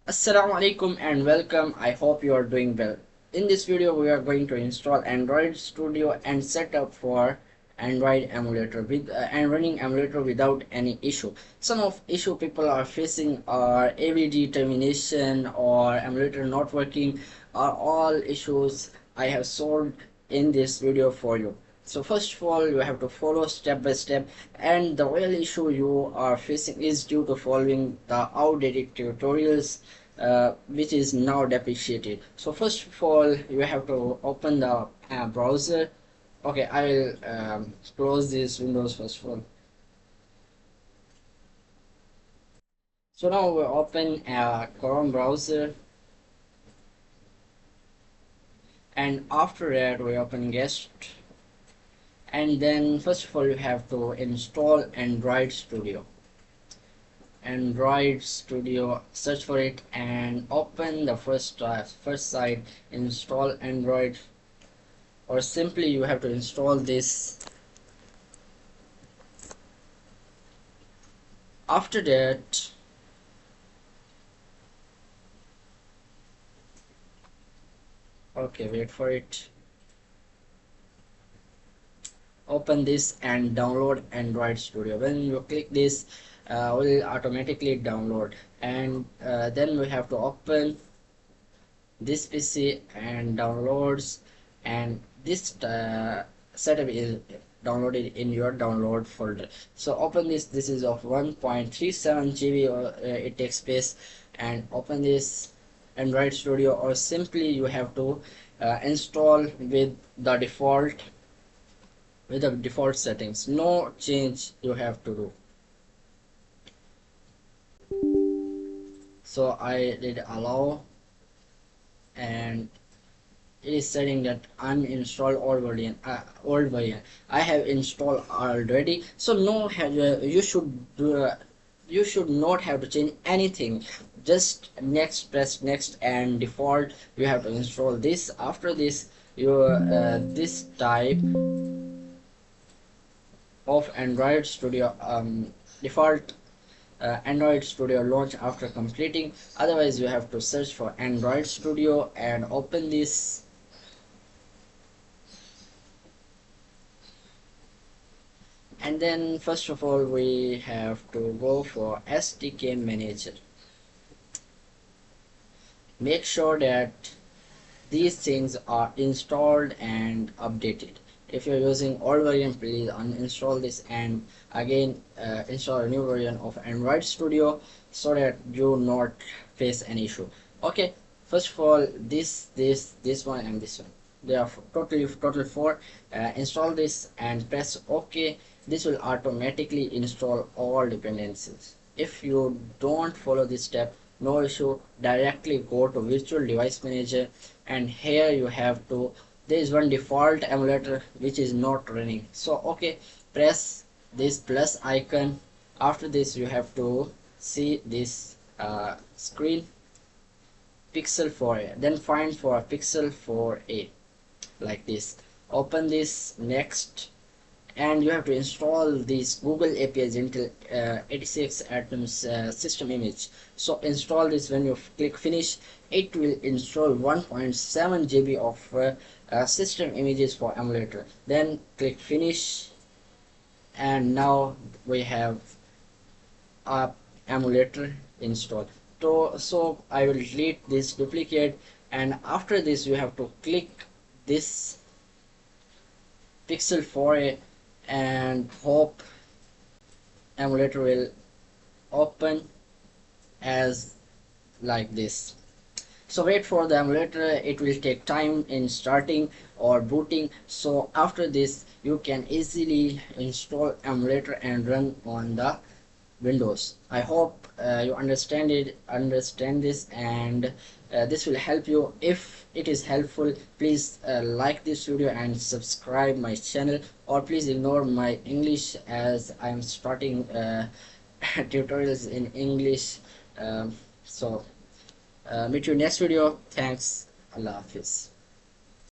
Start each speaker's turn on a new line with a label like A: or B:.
A: Assalamu alaikum and welcome. I hope you are doing well. In this video, we are going to install Android Studio and set up for Android Emulator with and running emulator without any issue. Some of issue people are facing are AVD termination or emulator not working are all issues I have solved in this video for you. So first of all, you have to follow step by step, and the real issue you are facing is due to following the outdated tutorials, which is now depreciated. So first of all, you have to open the browser. Okay, I will close this windows first of all. So now we open a Chrome browser, and after that we open guest, and then first of all you have to install Android Studio. Android Studio, search for it and open the first site, install Android, or simply you have to install this. After that, okay, wait for it. Open this and download Android Studio. When you click this, will automatically download, and then we have to open this PC and downloads, and this setup is downloaded in your download folder. So open this is of 1.37 GB, it takes space, and open this Android Studio, or simply you have to install with the default settings. No change you have to do. So I did allow, and it is setting that uninstall old version. I have installed already, so no you should do you should not have to change anything. Just next, press next, and default you have to install this. After this, your this type of Android Studio default Android Studio launch after completing. Otherwise you have to search for Android Studio and open this. And then first of all we have to go for SDK manager. Make sure that these things are installed and updated. If you're using old version, please uninstall this and again install a new version of Android Studio so that you not face an issue. Okay, first of all this one and this one, they are total four. Install this and press OK. This will automatically install all dependencies. If you don't follow this step, no issue, directly go to virtual device manager, and here you have to, there is one default emulator which is not running. So okay, press this plus icon. After this you have to see this screen pixel 4a, then find for pixel 4a like this. Open this next, and you have to install this Google APIs Intel 86 Atoms system image. So install this. When you click finish, it will install 1.7 GB of system images for emulator. Then click finish, and now we have a emulator installed. So I will delete this duplicate, and after this you have to click this pixel 4a and hope emulator will open as like this. So wait for the emulator, it will take time in starting or booting. So after this you can easily install emulator and run on the Windows. I hope you understand this, and this will help you. If it is helpful, please like this video and subscribe my channel, or please ignore my English as I am starting tutorials in English. So meet you next video. Thanks. Allah Hafiz.